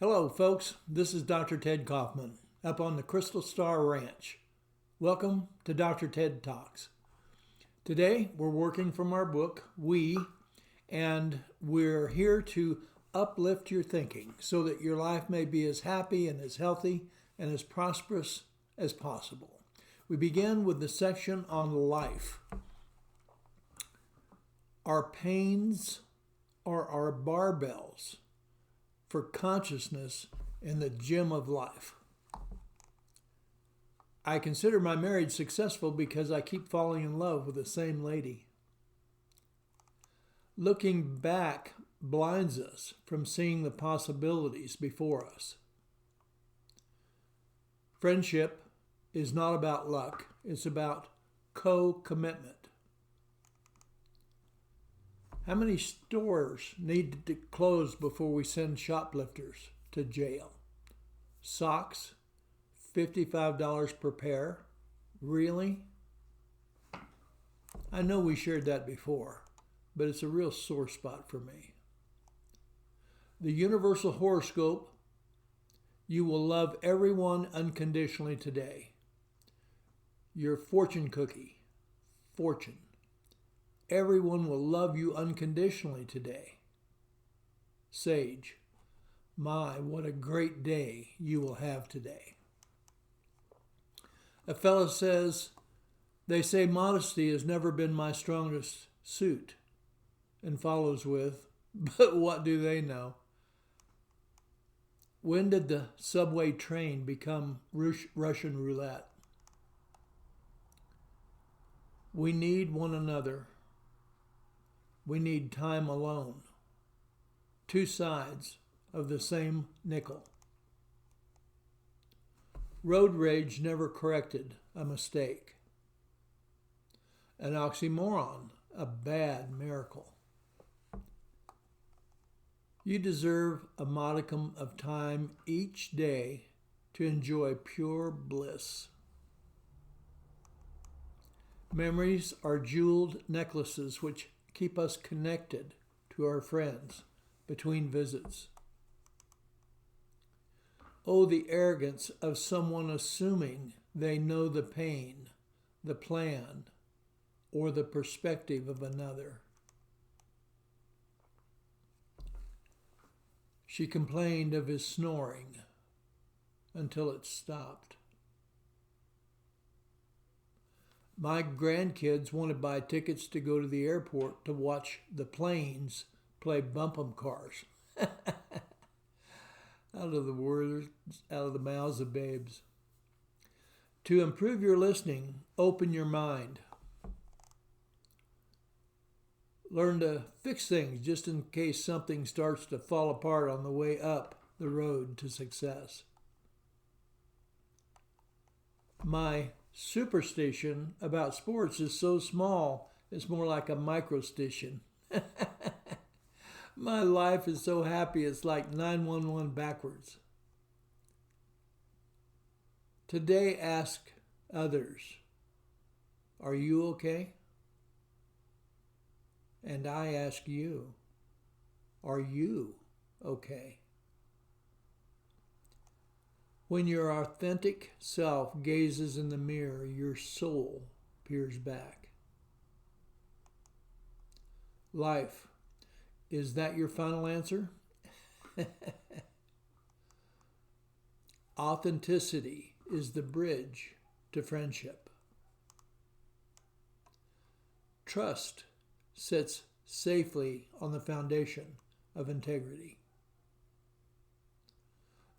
Hello, folks. This is Dr. Ted Kaufman up on the Crystal Star Ranch. Welcome to Dr. Ted Talks. Today, we're working from our book, We, and we're here to uplift your thinking so that your life may be as happy and as healthy and as prosperous as possible. We begin with the section on life. Our pains are our barbells for consciousness in the gym of life. I consider my marriage successful because I keep falling in love with the same lady. Looking back blinds us from seeing the possibilities before us. Friendship is not about luck, it's about co-commitment. How many stores need to close before we send shoplifters to jail? Socks, $55 per pair? Really? I know we shared that before, but it's a real sore spot for me. The universal horoscope: you will love everyone unconditionally today. Your fortune cookie: fortune. Everyone will love you unconditionally today. Sage: my, what a great day you will have today. A fellow says, they say modesty has never been my strongest suit, and follows with, but what do they know? When did the subway train become Russian roulette? We need one another. We need time alone. Two sides of the same nickel. Road rage never corrected a mistake. An oxymoron, a bad miracle. You deserve a modicum of time each day to enjoy pure bliss. Memories are jeweled necklaces which keep us connected to our friends between visits. Oh, the arrogance of someone assuming they know the pain, the plan, or the perspective of another. She complained of his snoring until it stopped. My grandkids want to buy tickets to go to the airport to watch the planes play bump-em cars. Out of the words, out of the mouths of babes. To improve your listening, open your mind. Learn to fix things just in case something starts to fall apart on the way up the road to success. My superstition about sports is so small, it's more like a microstation. My life is so happy, it's like 911 backwards. Today, ask others, are you okay? And I ask you, are you okay? When your authentic self gazes in the mirror, your soul peers back. Life, is that your final answer? Authenticity is the bridge to friendship. Trust sits safely on the foundation of integrity.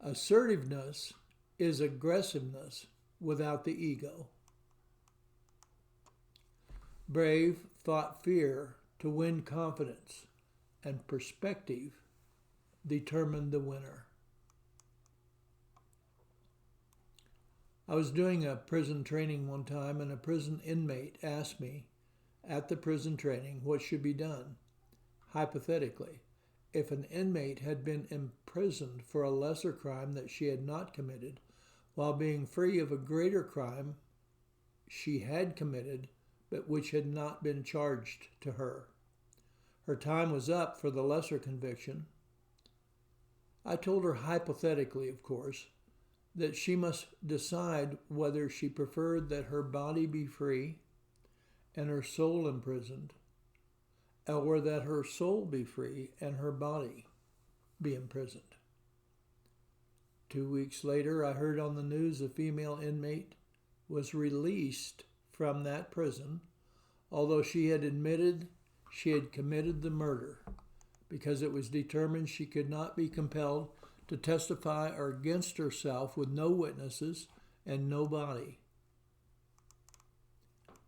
Assertiveness is aggressiveness without the ego. Brave fought fear to win confidence, and perspective determined the winner. I was doing a prison training one time, and a prison inmate asked me at the prison training what should be done. Hypothetically, if an inmate had been imprisoned for a lesser crime that she had not committed, while being free of a greater crime she had committed, but which had not been charged to her. Her time was up for the lesser conviction. I told her hypothetically, of course, that she must decide whether she preferred that her body be free and her soul imprisoned, or that her soul be free and her body be imprisoned. 2 weeks later, I heard on the news a female inmate was released from that prison, although she had admitted she had committed the murder because it was determined she could not be compelled to testify or against herself with no witnesses and no body.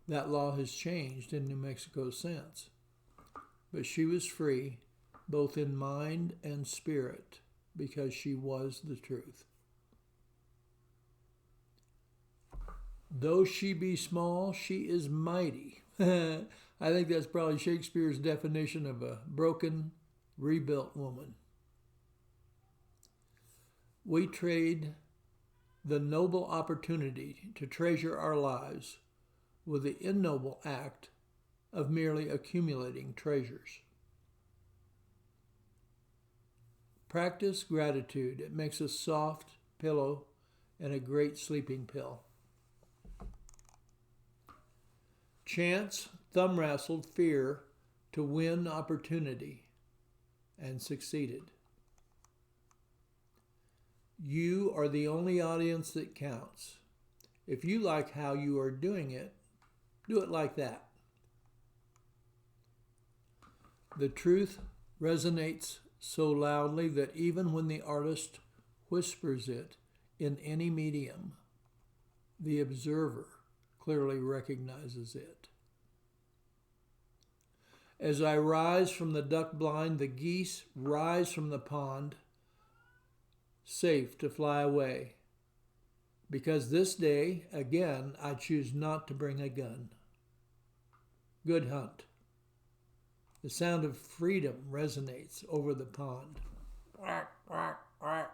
That law has changed in New Mexico since, but she was free both in mind and spirit because she was the truth. Though she be small, she is mighty. I think that's probably Shakespeare's definition of a broken, rebuilt woman. We trade the noble opportunity to treasure our lives with the ignoble act of merely accumulating treasures. Practice gratitude. It makes a soft pillow and a great sleeping pill. Chance thumb wrestled fear to win opportunity and succeeded. You are the only audience that counts. If you like how you are doing it, do it like that. The truth resonates so loudly that even when the artist whispers it in any medium, the observer clearly recognizes it. As I rise from the duck blind, the geese rise from the pond, safe to fly away. Because this day, again, I choose not to bring a gun. Good hunt. The sound of freedom resonates over the pond. Quack, quack, quack.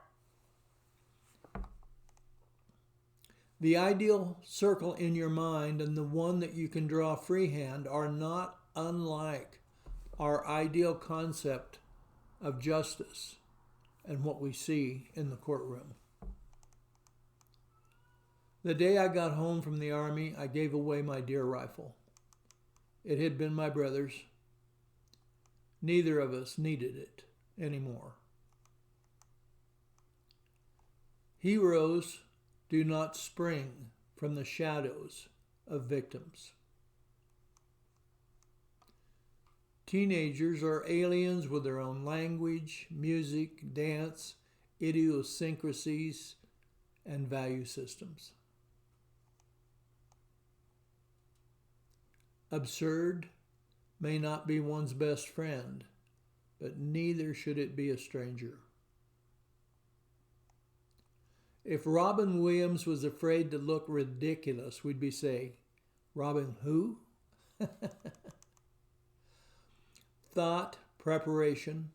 The ideal circle in your mind and the one that you can draw freehand are not unlike our ideal concept of justice and what we see in the courtroom. The day I got home from the Army, I gave away my deer rifle. It had been my brother's. Neither of us needed it anymore. Heroes do not spring from the shadows of victims. Teenagers are aliens with their own language, music, dance, idiosyncrasies, and value systems. Absurd may not be one's best friend, but neither should it be a stranger. If Robin Williams was afraid to look ridiculous, we'd be saying, Robin who? Thought, preparation,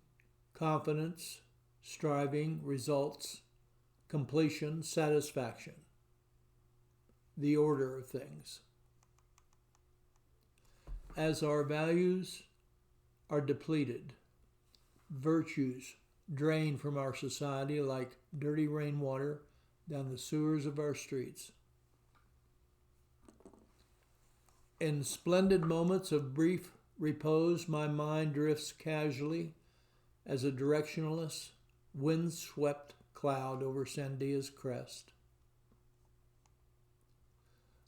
confidence, striving, results, completion, satisfaction. The order of things. As our values are depleted, virtues drain from our society like dirty rainwater down the sewers of our streets. In splendid moments of brief repose, my mind drifts casually as a directionless, wind-swept cloud over Sandia's crest.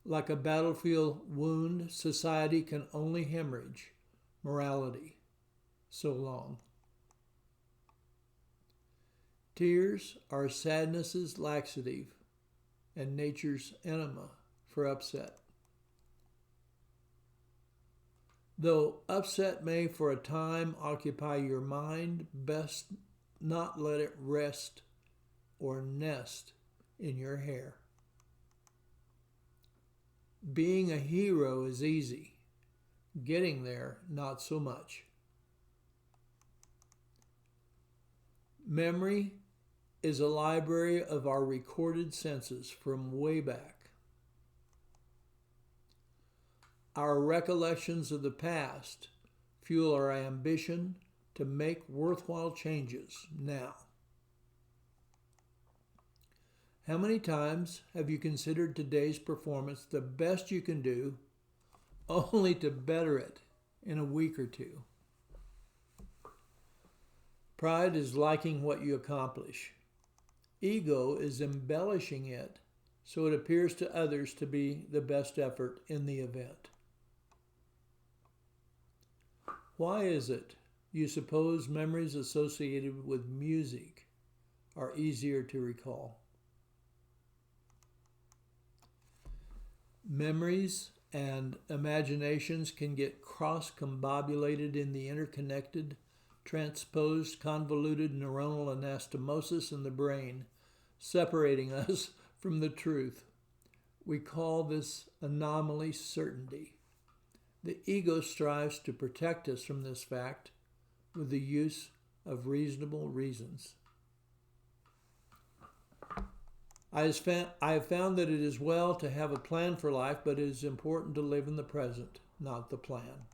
Like a battlefield wound, society can only hemorrhage morality so long. Tears are sadness's laxative and nature's enema for upset. Though upset may for a time occupy your mind, best not let it rest or nest in your hair. Being a hero is easy. Getting there, not so much. Memory is a library of our recorded senses from way back. Our recollections of the past fuel our ambition to make worthwhile changes now. How many times have you considered today's performance the best you can do, only to better it in a week or two? Pride is liking what you accomplish. Ego is embellishing it so it appears to others to be the best effort in the event. Why is it you suppose memories associated with music are easier to recall? Memories and imaginations can get cross-combobulated in the interconnected, transposed, convoluted neuronal anastomosis in the brain, separating us from the truth. We call this anomaly certainty. The ego strives to protect us from this fact with the use of reasonable reasons. I have found that it is well to have a plan for life, but it is important to live in the present, not the plan.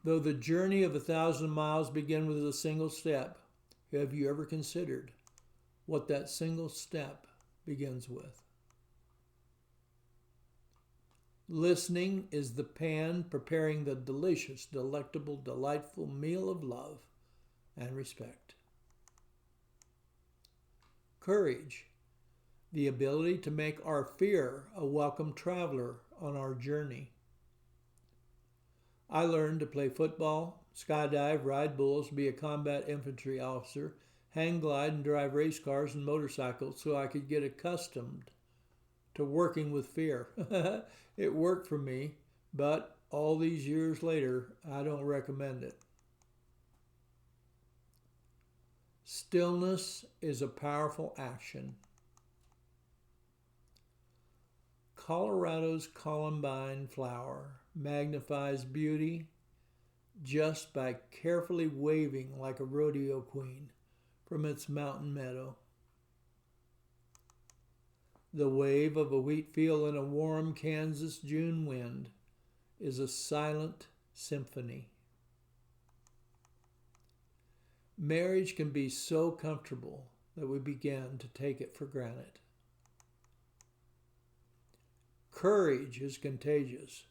Though the journey of 1,000 miles begins with a single step, have you ever considered what that single step begins with? Listening is the pan preparing the delicious, delectable, delightful meal of love and respect. Courage, the ability to make our fear a welcome traveler on our journey. I learned to play football, skydive, ride bulls, be a combat infantry officer, hang glide, and drive race cars and motorcycles so I could get accustomed to working with fear. It worked for me, but all these years later, I don't recommend it. Stillness is a powerful action. Colorado's columbine flower magnifies beauty just by carefully waving like a rodeo queen from its mountain meadow. The wave of a wheat field in a warm Kansas June wind is a silent symphony. Marriage can be so comfortable that we begin to take it for granted. Courage is contagious.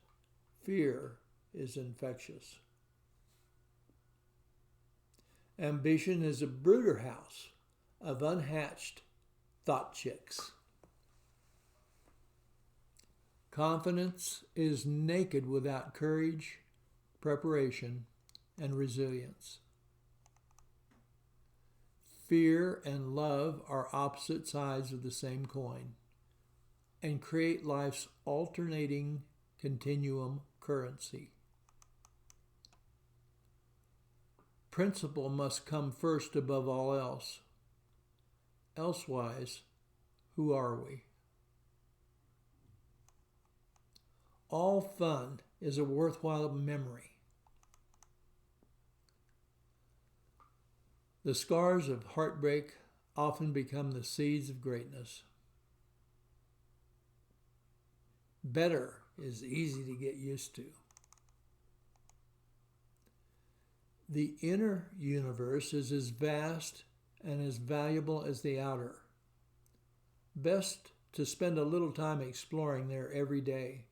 Fear is infectious. Ambition is a brooder house of unhatched thought chicks. Confidence is naked without courage, preparation, and resilience. Fear and love are opposite sides of the same coin and create life's alternating continuum currency. Principle must come first above all else. Elsewise, who are we? All fun is a worthwhile memory. The scars of heartbreak often become the seeds of greatness. Better is easy to get used to. The inner universe is as vast and as valuable as the outer. Best to spend a little time exploring there every day.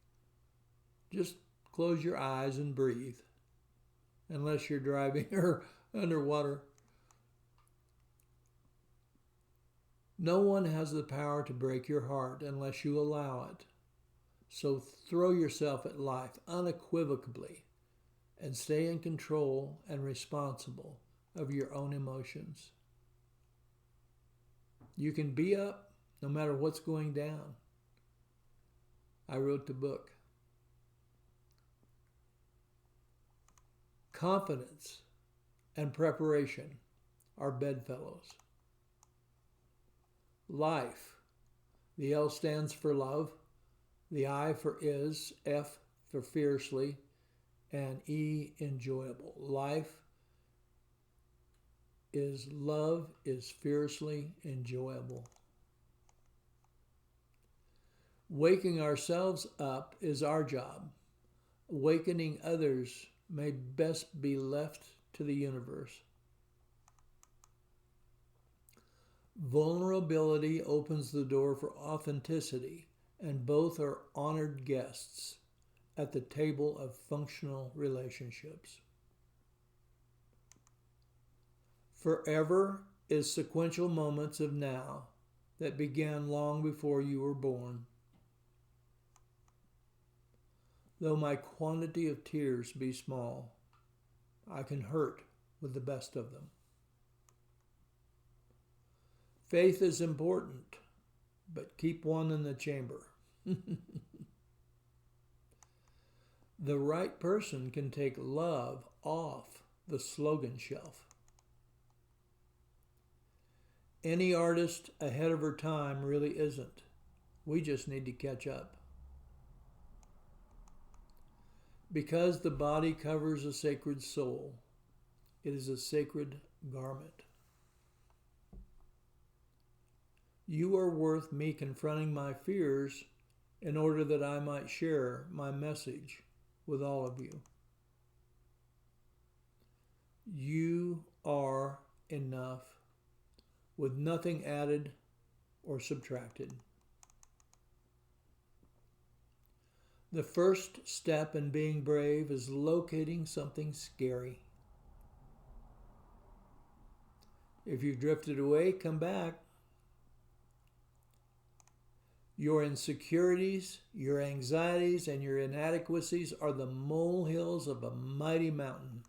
Just close your eyes and breathe, unless you're driving or underwater. No one has the power to break your heart unless you allow it. So throw yourself at life unequivocally and stay in control and responsible of your own emotions. You can be up no matter what's going down. I wrote the book. Confidence and preparation are bedfellows. Life, the L stands for love, the I for is, F for fiercely, and E enjoyable. Life is love is fiercely enjoyable. Waking ourselves up is our job. Awakening others may best be left to the universe. Vulnerability opens the door for authenticity, and both are honored guests at the table of functional relationships. Forever is sequential moments of now that began long before you were born. Though my quantity of tears be small, I can hurt with the best of them. Faith is important, but keep one in the chamber. The right person can take love off the slogan shelf. Any artist ahead of her time really isn't. We just need to catch up. Because the body covers a sacred soul, it is a sacred garment. You are worth me confronting my fears in order that I might share my message with all of you. You are enough, with nothing added or subtracted. The first step in being brave is locating something scary. If you've drifted away, come back. Your insecurities, your anxieties, and your inadequacies are the molehills of a mighty mountain.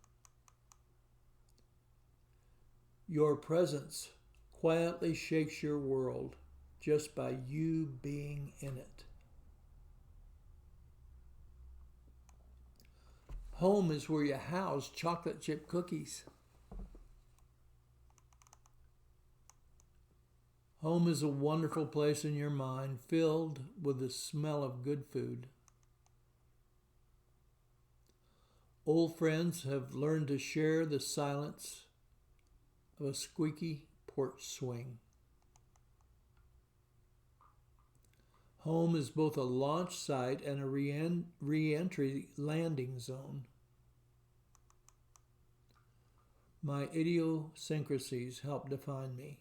Your presence quietly shakes your world just by you being in it. Home is where you house chocolate chip cookies. Home is a wonderful place in your mind, filled with the smell of good food. Old friends have learned to share the silence of a squeaky porch swing. Home is both a launch site and a re-entry landing zone. My idiosyncrasies help define me.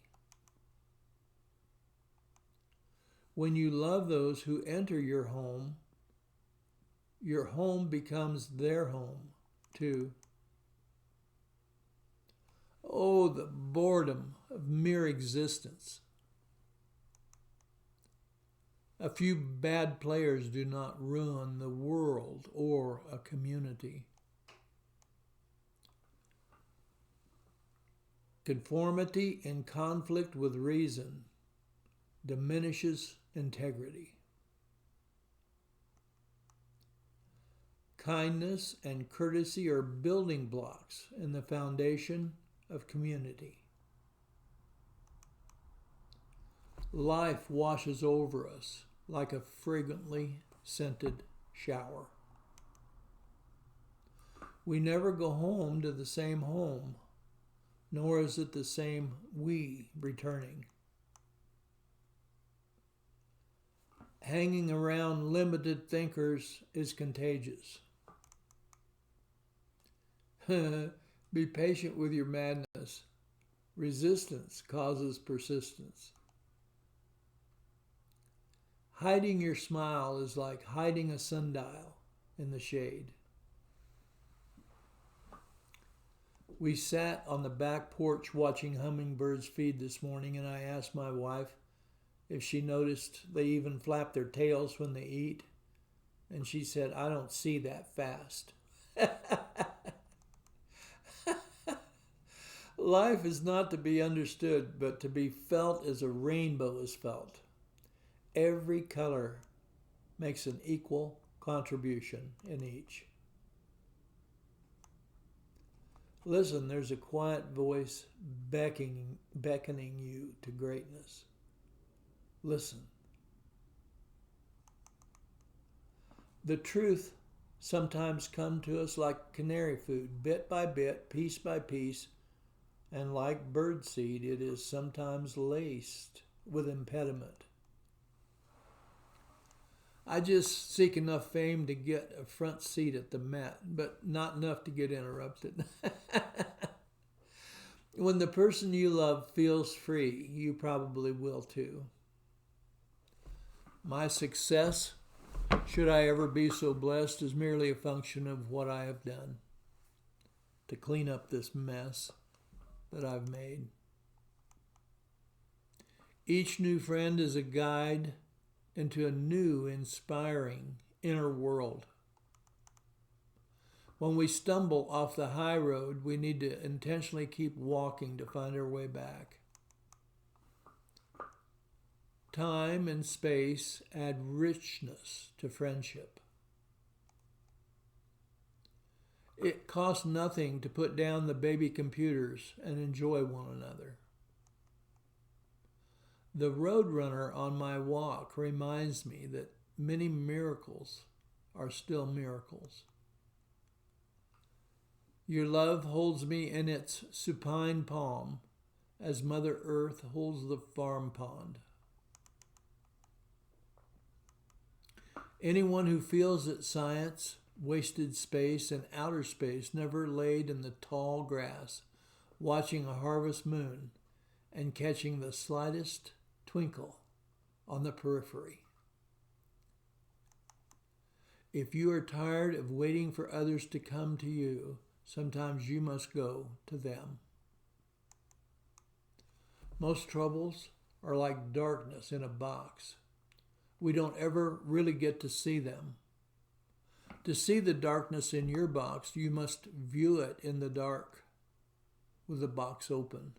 When you love those who enter your home becomes their home too. Oh, the boredom of mere existence. A few bad players do not ruin the world or a community. Conformity in conflict with reason diminishes integrity. Kindness and courtesy are building blocks in the foundation of community. Life washes over us like a fragrantly scented shower. We never go home to the same home, nor is it the same we returning. Hanging around limited thinkers is contagious. Be patient with your madness. Resistance causes persistence. Hiding your smile is like hiding a sundial in the shade. We sat on the back porch watching hummingbirds feed this morning, and I asked my wife if she noticed they even flap their tails when they eat. And she said, "I don't see that fast." Life is not to be understood, but to be felt as a rainbow is felt. Every color makes an equal contribution in each. Listen, there's a quiet voice beckoning you to greatness. Listen. The truth sometimes comes to us like canary food, bit by bit, piece by piece, and like birdseed, it is sometimes laced with impediment. I just seek enough fame to get a front seat at the Met, but not enough to get interrupted. When the person you love feels free, you probably will too. My success, should I ever be so blessed, is merely a function of what I have done to clean up this mess that I've made. Each new friend is a guide into a new, inspiring inner world. When we stumble off the high road, we need to intentionally keep walking to find our way back. Time and space add richness to friendship. It costs nothing to put down the baby computers and enjoy one another. The roadrunner on my walk reminds me that many miracles are still miracles. Your love holds me in its supine palm as Mother Earth holds the farm pond. Anyone who feels that science wasted space and outer space never laid in the tall grass, watching a harvest moon and catching the slightest twinkle on the periphery. If you are tired of waiting for others to come to you, sometimes you must go to them. Most troubles are like darkness in a box. We don't ever really get to see them. To see the darkness in your box, you must view it in the dark with the box open.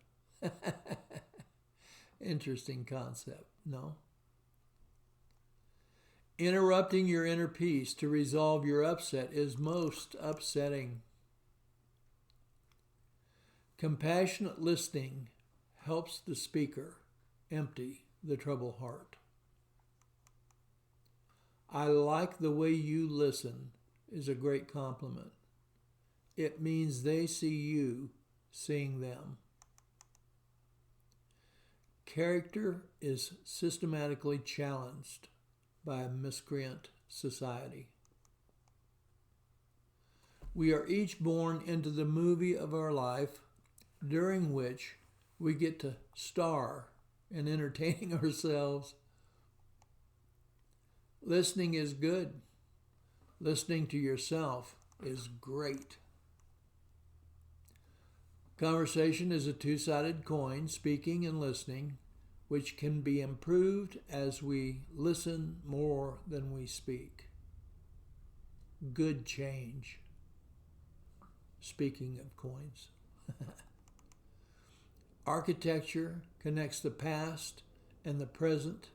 Interesting concept, no? Interrupting your inner peace to resolve your upset is most upsetting. Compassionate listening helps the speaker empty the troubled heart. I like the way you listen is a great compliment. It means they see you seeing them. Character is systematically challenged by a miscreant society. We are each born into the movie of our life, during which we get to star in entertaining ourselves. Listening is good. Listening to yourself is great. Conversation is a two-sided coin, speaking and listening, which can be improved as we listen more than we speak. Good change. Speaking of coins. Architecture connects the past and the present.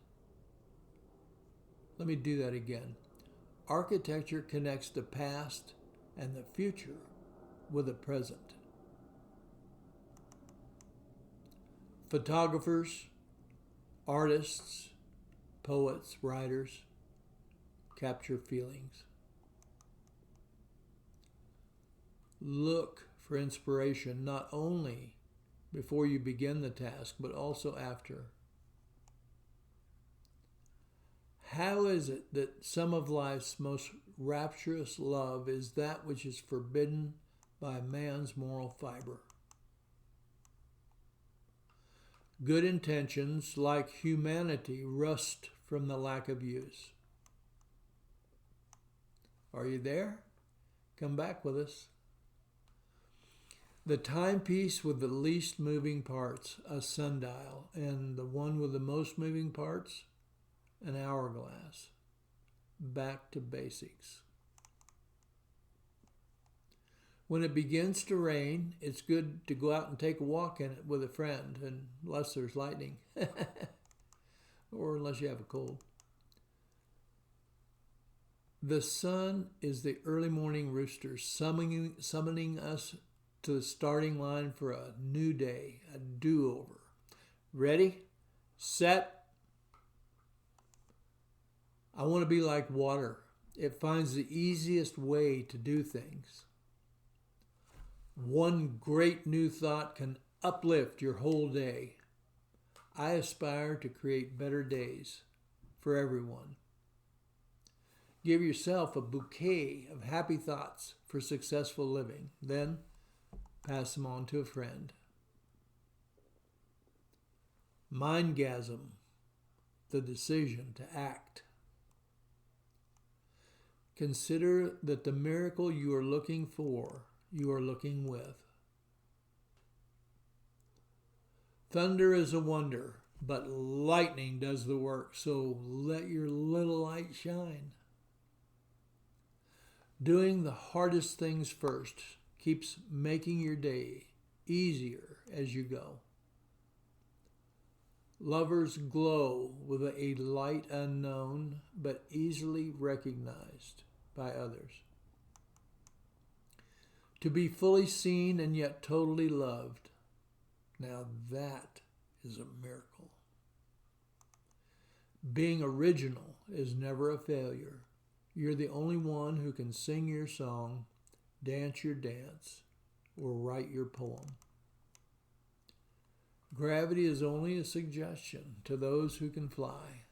Let me do that again. Architecture connects the past and the future with the present. Photographers, artists, poets, writers capture feelings. Look for inspiration not only before you begin the task, but also after. How is it that some of life's most rapturous love is that which is forbidden by man's moral fiber? Good intentions, like humanity, rust from the lack of use. Are you there? Come back with us. The timepiece with the least moving parts, a sundial, and the one with the most moving parts, an hourglass. Back to basics. When it begins to rain, it's good to go out and take a walk in it with a friend, unless there's lightning, or unless you have a cold. The sun is the early morning rooster summoning us to the starting line for a new day, a do-over. Ready, set. I want to be like water. It finds the easiest way to do things. One great new thought can uplift your whole day. I aspire to create better days for everyone. Give yourself a bouquet of happy thoughts for successful living. Then pass them on to a friend. Mindgasm, the decision to act. Consider that the miracle you are looking for, you are looking with. Thunder is a wonder, but lightning does the work, so let your little light shine. Doing the hardest things first keeps making your day easier as you go. Lovers glow with a light unknown, but easily recognized by others. To be fully seen and yet totally loved, now that is a miracle. Being original is never a failure. You're the only one who can sing your song, dance your dance, or write your poem. Gravity is only a suggestion to those who can fly.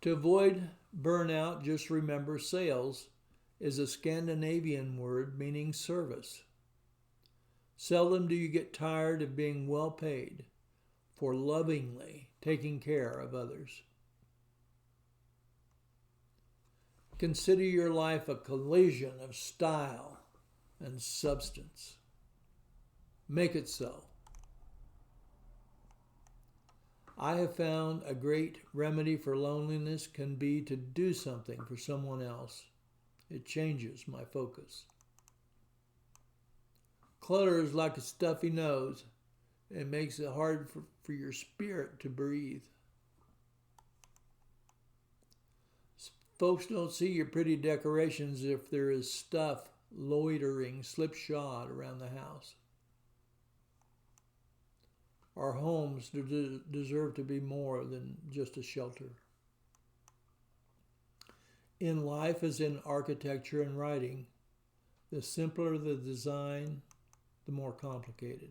To avoid burnout, just remember sales is a Scandinavian word meaning service. Seldom do you get tired of being well paid for lovingly taking care of others. Consider your life a collision of style and substance. Make it so. I have found a great remedy for loneliness can be to do something for someone else. It changes my focus. Clutter is like a stuffy nose. It makes it hard for your spirit to breathe. Folks don't see your pretty decorations if there is stuff loitering slipshod around the house. Our homes deserve to be more than just a shelter. In life, as in architecture and writing, the simpler the design, the more complicated.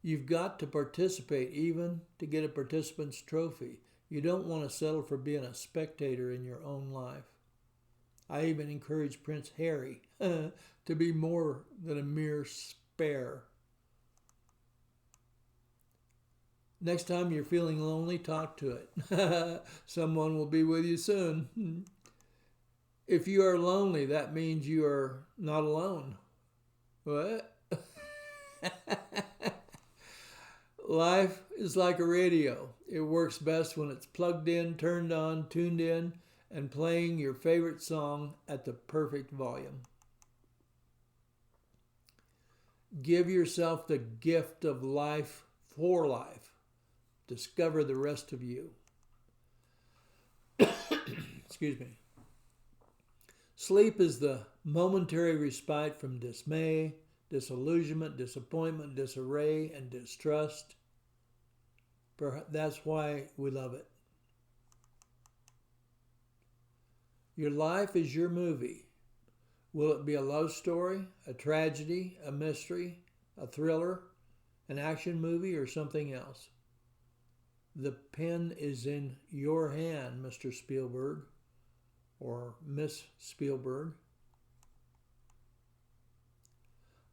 You've got to participate even to get a participant's trophy. You don't want to settle for being a spectator in your own life. I even encourage Prince Harry to be more than a mere spare. Next time you're feeling lonely, talk to it. Someone will be with you soon. If you are lonely, that means you are not alone. What? Life is like a radio. It works best when it's plugged in, turned on, tuned in, and playing your favorite song at the perfect volume. Give yourself the gift of life for life. Discover the rest of you. Excuse me. Sleep is the momentary respite from dismay, disillusionment, disappointment, disarray, and distrust. That's why we love it. Your life is your movie. Will it be a love story, a tragedy, a mystery, a thriller, an action movie, or something else? The pen is in your hand, Mr. Spielberg, or Miss Spielberg.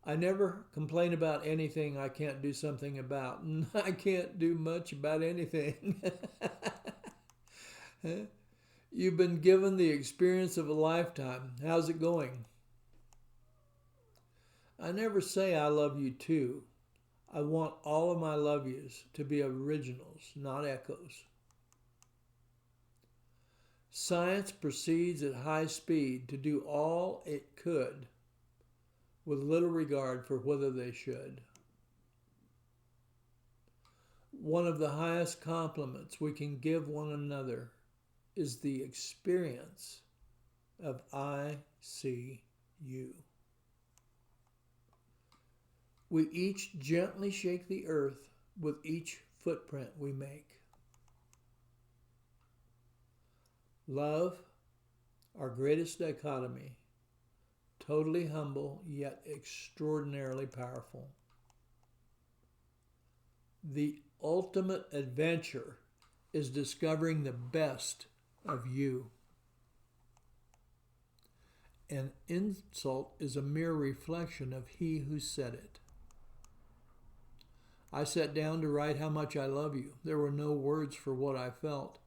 I never complain about anything I can't do something about. I can't do much about anything. You've been given the experience of a lifetime. How's it going? I never say I love you too. I want all of my love yous to be originals, not echoes. Science proceeds at high speed to do all it could with little regard for whether they should. One of the highest compliments we can give one another is the experience of I see you. We each gently shake the earth with each footprint we make. Love, our greatest dichotomy, totally humble yet extraordinarily powerful. The ultimate adventure is discovering the best of you. An insult is a mere reflection of he who said it. I sat down to write how much I love you. There were no words for what I felt,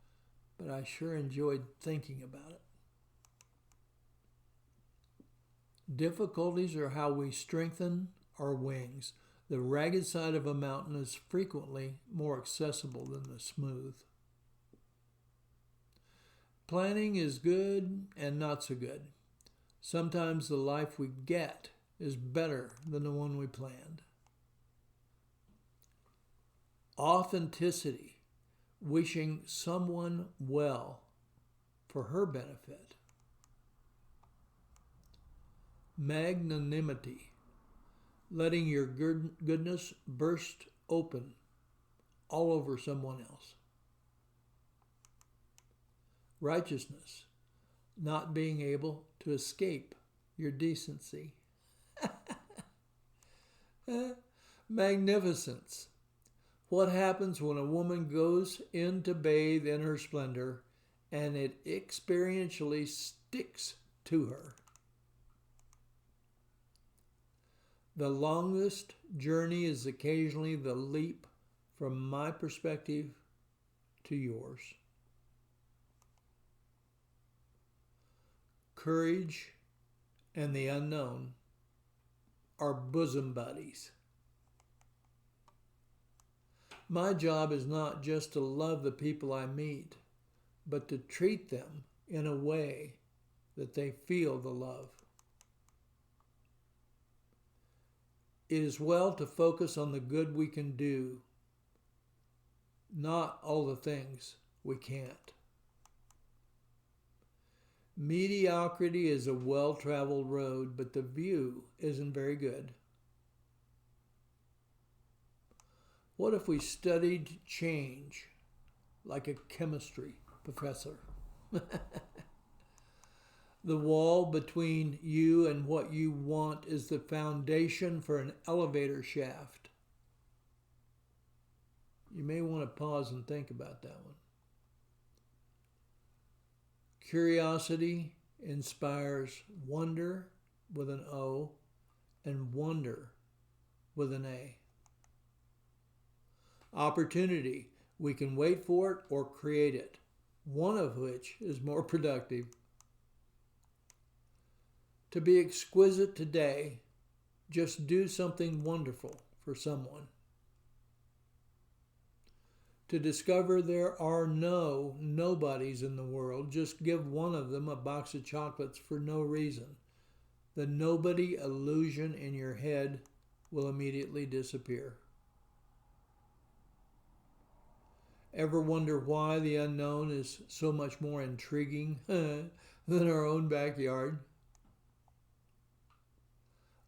but I sure enjoyed thinking about it. Difficulties are how we strengthen our wings. The ragged side of a mountain is frequently more accessible than the smooth. Planning is good and not so good. Sometimes the life we get is better than the one we planned. Authenticity, wishing someone well for her benefit. Magnanimity, letting your goodness burst open all over someone else. Righteousness, not being able to escape your decency. Magnificence, what happens when a woman goes in to bathe in her splendor and it experientially sticks to her. The longest journey is occasionally the leap from my perspective to yours. Courage and the unknown are bosom buddies. My job is not just to love the people I meet, but to treat them in a way that they feel the love. It is well to focus on the good we can do, not all the things we can't. Mediocrity is a well-traveled road, but the view isn't very good. What if we studied change like a chemistry professor? The wall between you and what you want is the foundation for an elevator shaft. You may want to pause and think about that one. Curiosity inspires wonder with an O and wonder with an A. Opportunity, we can wait for it or create it, one of which is more productive. To be exquisite today, just do something wonderful for someone. To discover there are no nobodies in the world, just give one of them a box of chocolates for no reason. The nobody illusion in your head will immediately disappear. Ever wonder why the unknown is so much more intriguing than our own backyard?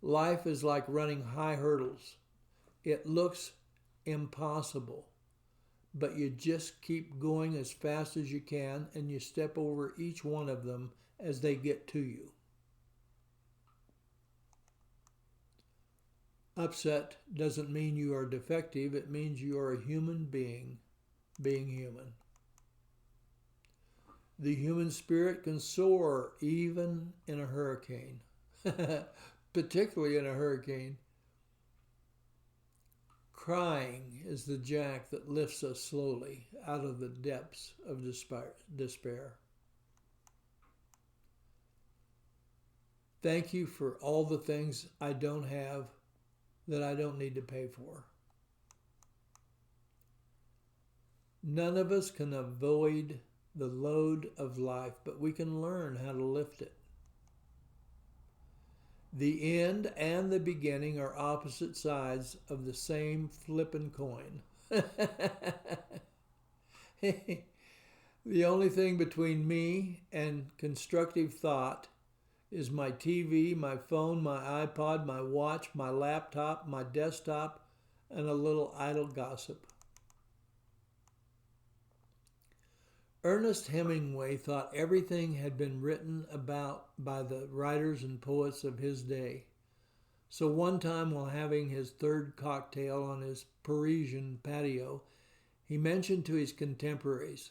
Life is like running high hurdles. It looks impossible, but you just keep going as fast as you can and you step over each one of them as they get to you. Upset doesn't mean you are defective. It means you are a human being human. The human spirit can soar even in a hurricane. Particularly in a hurricane. Crying is the jack that lifts us slowly out of the depths of despair. Thank you for all the things I don't have that I don't need to pay for. None of us can avoid the load of life, but we can learn how to lift it. The end and the beginning are opposite sides of the same flippin' coin. The only thing between me and constructive thought is my TV, my phone, my iPod, my watch, my laptop, my desktop, and a little idle gossip. Ernest Hemingway thought everything had been written about by the writers and poets of his day. So one time while having his third cocktail on his Parisian patio, he mentioned to his contemporaries,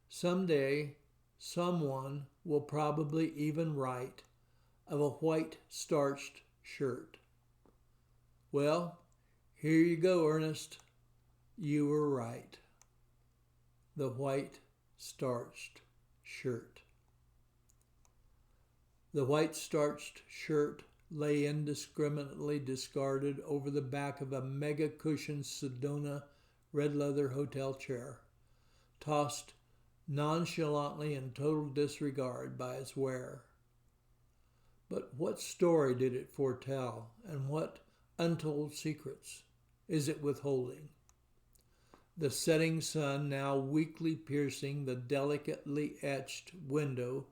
"Someday, someone will probably even write of a white starched shirt." Well, Here you go, Ernest. You were right. The white starched shirt. The white starched shirt lay indiscriminately discarded over the back of a mega-cushioned Sedona red leather hotel chair, tossed nonchalantly in total disregard by its wearer. But what story did it foretell, and what untold secrets is it withholding? The setting sun, now weakly piercing the delicately etched window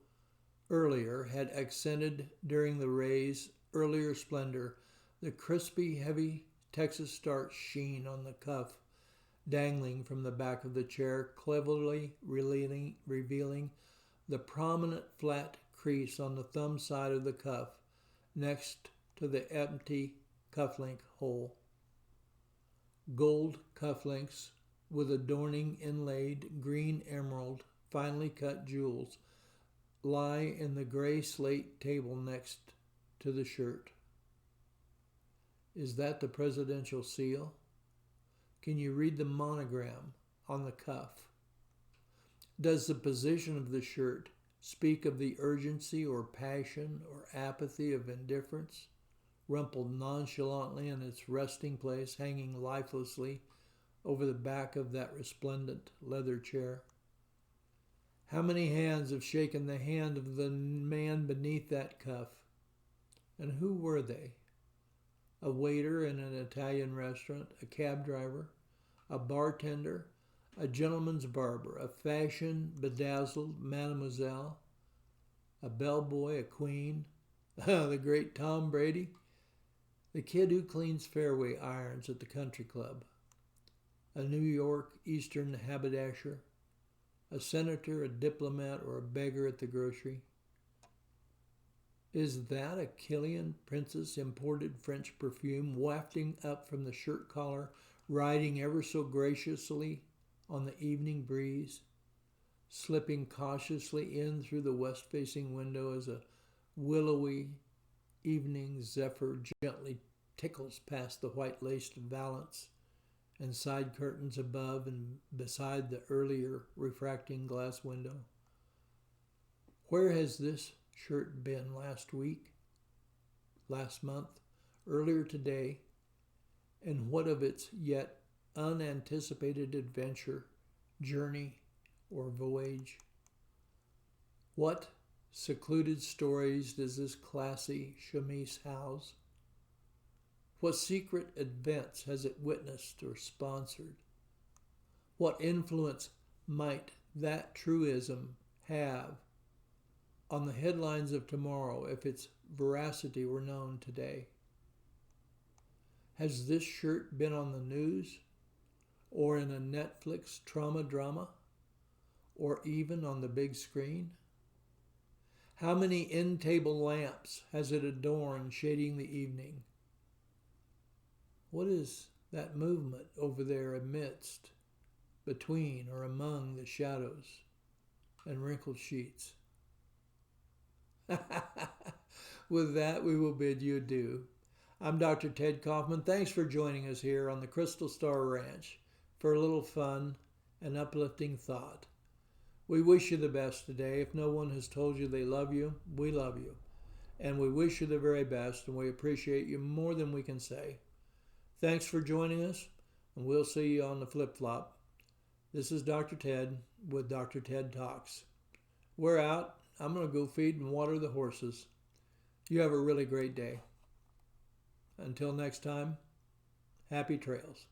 earlier, had accented during the ray's earlier splendor the crispy, heavy Texas starch sheen on the cuff dangling from the back of the chair, cleverly revealing the prominent flat crease on the thumb side of the cuff next to the empty cufflink hole. Gold cufflinks with adorning inlaid green emerald, finely cut jewels lie in the gray slate table next to the shirt. Is that the presidential seal? Can you read the monogram on the cuff? Does the position of the shirt speak of the urgency or passion or apathy of indifference, rumpled nonchalantly in its resting place, hanging lifelessly over the back of that resplendent leather chair? How many hands have shaken the hand of the man beneath that cuff? And who were they? A waiter in an Italian restaurant, a cab driver, a bartender, a gentleman's barber, a fashion-bedazzled mademoiselle, a bellboy, a queen, the great Tom Brady, the kid who cleans fairway irons at the country club, a New York Eastern haberdasher, a senator, a diplomat, or a beggar at the grocery? Is that a Killian Princess imported French perfume wafting up from the shirt collar, riding ever so graciously on the evening breeze, slipping cautiously in through the west-facing window as a willowy evening zephyr gently tickles past the white-laced valance and side curtains above and beside the earlier refracting glass window? Where has this shirt been last week, last month, earlier today, and what of its yet unanticipated adventure, journey, or voyage? What secluded stories does this classy chemise house? What secret events has it witnessed or sponsored? What influence might that truism have on the headlines of tomorrow if its veracity were known today? Has this shirt been on the news, or in a Netflix trauma drama, or even on the big screen? How many end-table lamps has it adorned, shading the evening? What is that movement over there amidst, between, or among the shadows and wrinkled sheets? With that, we will bid you adieu. I'm Dr. Ted Kaufman. Thanks for joining us here on the Crystal Star Ranch for a little fun and uplifting thought. We wish you the best today. If no one has told you they love you, we love you. And we wish you the very best, and we appreciate you more than we can say. Thanks for joining us, and we'll see you on the flip-flop. This is Dr. Ted with Dr. Ted Talks. We're out. I'm going to go feed and water the horses. You have a really great day. Until next time, happy trails.